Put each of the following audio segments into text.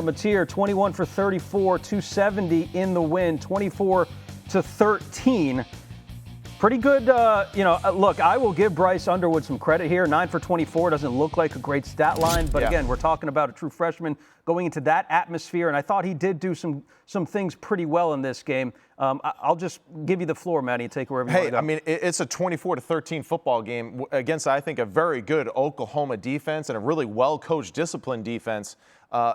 Mateer, 21 for 34, 270 in the win, 24-13. Pretty good, look, I will give Bryce Underwood some credit here. 9 for 24 doesn't look like a great stat line, but again, we're talking about a true freshman going into that atmosphere, and I thought he did do some things pretty well in this game. I'll just give you the floor, Matty, and take wherever you want to go. I mean, it's a 24-13 football game against, I think, a very good Oklahoma defense and a really well-coached, disciplined defense.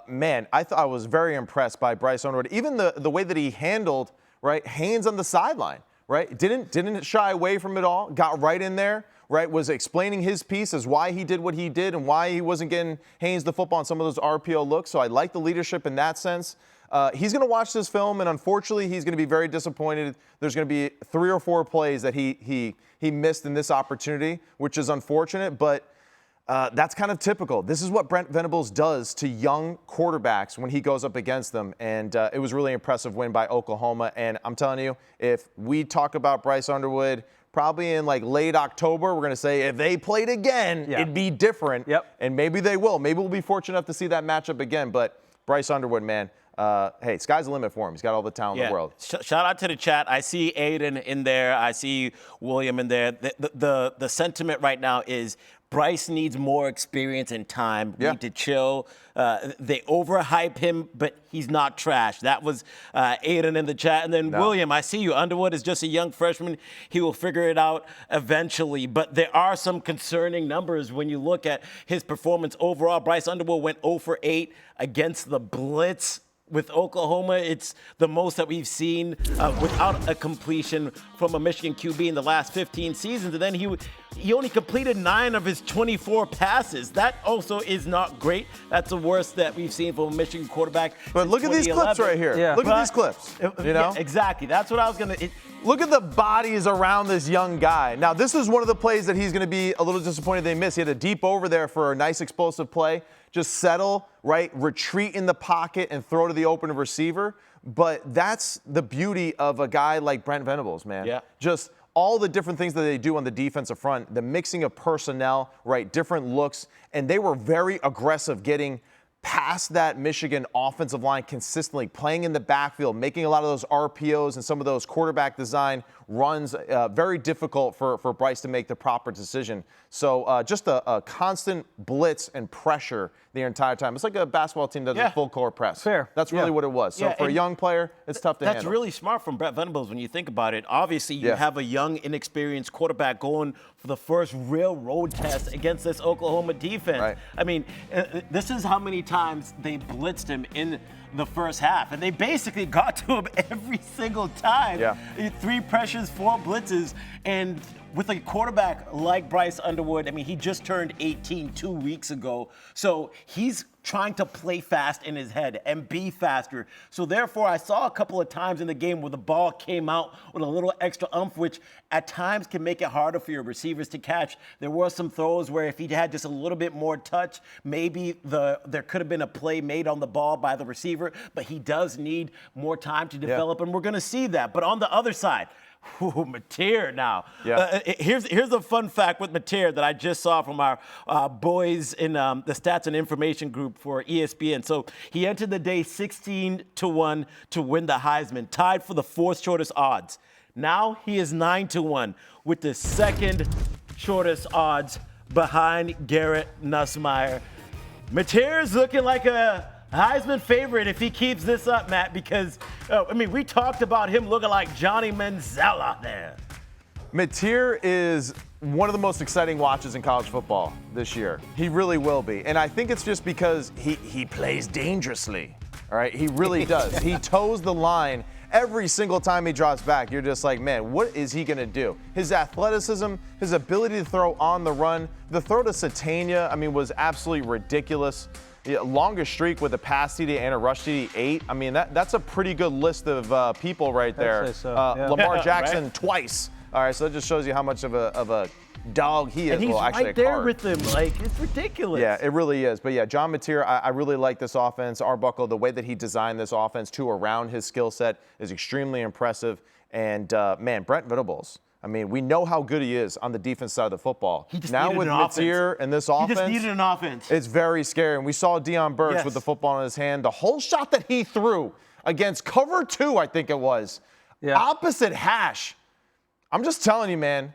Man, I was very impressed by Bryce Underwood. Even the way that he handled, right, Haynes on the sideline. Right, didn't shy away from it all. Got right in there. Right, was explaining his piece as why he did what he did and why he wasn't getting Haynes the football on some of those RPO looks. So I like the leadership in that sense. He's going to watch this film, and unfortunately, he's going to be very disappointed. There's going to be 3 or 4 plays that he missed in this opportunity, which is unfortunate, but. That's kind of typical. This is what Brent Venables does to young quarterbacks when he goes up against them. And it was really impressive win by Oklahoma. And I'm telling you, if we talk about Bryce Underwood, probably in like late October, we're going to say if they played again, it'd be different. Yep. And maybe they will. Maybe we'll be fortunate enough to see that matchup again. But Bryce Underwood, man, hey, sky's the limit for him. He's got all the talent in the world. Shout out to the chat. I see Aiden in there. I see William in there. The sentiment right now is Bryce needs more experience and time. Need to chill. They overhype him, but he's not trash. That was Aiden in the chat. And then William, I see you. Underwood is just a young freshman. He will figure it out eventually. But there are some concerning numbers when you look at his performance overall. Bryce Underwood went 0 for 8 against the blitz. With Oklahoma, it's the most that we've seen without a completion from a Michigan QB in the last 15 seasons. And then he only completed 9 of his 24 passes. That also is not great. That's the worst that we've seen from a Michigan quarterback. But look at these clips right here. Look at these clips. You know? Exactly. That's what I was going to. Look at the bodies around this young guy. Now, this is one of the plays that he's going to be a little disappointed they missed. He had a deep over there for a nice explosive play. Just settle, right, retreat in the pocket and throw to the open receiver. But that's the beauty of a guy like Brent Venables, man. Yeah. Just all the different things that they do on the defensive front, the mixing of personnel, right, different looks. And they were very aggressive getting past that Michigan offensive line consistently, playing in the backfield, making a lot of those RPOs and some of those quarterback design runs very difficult for Bryce to make the proper decision. So just a constant blitz and pressure the entire time. It's like a basketball team that does a full court press. Fair. That's really what it was. So for a young player, it's tough to handle. That's really smart from Brent Venables when you think about it. Obviously, you have a young, inexperienced quarterback going for the first real road test against this Oklahoma defense. Right. I mean, this is how many times they blitzed him in the first half, and they basically got to him every single time. 3 pressures, 4 blitzes, and with a quarterback like Bryce Underwood, I mean, he just turned 18 2 weeks ago, so he's trying to play fast in his head and be faster. So therefore, I saw a couple of times in the game where the ball came out with a little extra oomph, which at times can make it harder for your receivers to catch. There were some throws where if he had just a little bit more touch, maybe there could have been a play made on the ball by the receiver, but he does need more time to develop, and we're going to see that. But on the other side, Mateer now. Here's a fun fact with Mateer that I just saw from our boys in the Stats and Information group for ESPN. So he entered the day 16-1 to win the Heisman, tied for the 4th shortest odds. Now he is 9-1 with the 2nd shortest odds behind Garrett Nussmeier. Mateer is looking like a Heisman favorite if he keeps this up, Matt, because, I mean, we talked about him looking like Johnny Manziel out there. Mateer is one of the most exciting watches in college football this year. He really will be. And I think it's just because he plays dangerously, all right? He really does. He toes the line every single time he drops back. You're just like, man, what is he going to do? His athleticism, his ability to throw on the run, the throw to Satania, I mean, was absolutely ridiculous. Longest streak with a pass TD and a rush TD, 8. I mean, that's a pretty good list of people right there. I'd say so, Lamar Jackson twice. All right, so that just shows you how much of a dog he is. And he's right there with him. Like, it's ridiculous. Yeah, it really is. But yeah, John Mateer, I really like this offense. Arbuckle, the way that he designed this offense too around his skill set is extremely impressive. And man, Brent Venables. I mean, we know how good he is on the defense side of the football. He just now needed with an offense. Mateer and this offense, He just needed an offense. It's very scary. And we saw Deion Burks with the football in his hand. The whole shot that he threw against cover 2, I think it was, opposite hash. I'm just telling you, man.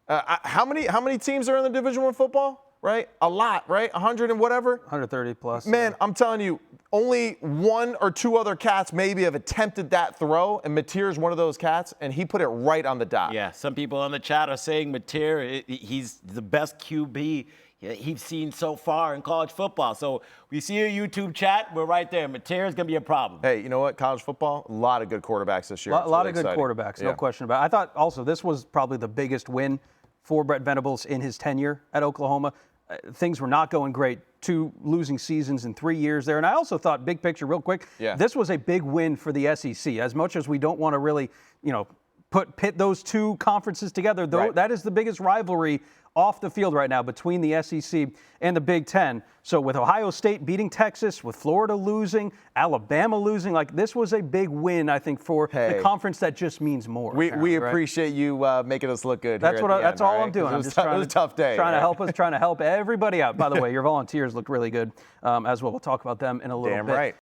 How many teams are in the Division I football? Right? A lot, right? 100 and whatever? 130 plus. Man, I'm telling you, only 1 or 2 other cats maybe have attempted that throw, and Mateer is one of those cats, and he put it right on the dot. Yeah, some people on the chat are saying Mateer, he's the best QB he's seen so far in college football. So we see your YouTube chat, we're right there. Mateer is going to be a problem. Hey, you know what? College football, a lot of good quarterbacks this year. A lot of good quarterbacks, no question about it. I thought also this was probably the biggest win for Brett Venables in his tenure at Oklahoma. Things were not going great. 2 losing seasons in 3 years there. And I also thought, big picture, real quick, this was a big win for the SEC. As much as we don't want to really, pit those 2 conferences together, though, that is the biggest rivalry off the field right now between the SEC and the Big Ten. So with Ohio State beating Texas, with Florida losing, Alabama losing, this was a big win, I think, for the conference that just means more. We appreciate you making us look good. That's here that's all I'm doing. I'm just trying it was a tough day. Trying to help us, trying to help everybody out. By the way, your volunteers look really good as well. We'll talk about them in a little bit. Damn right.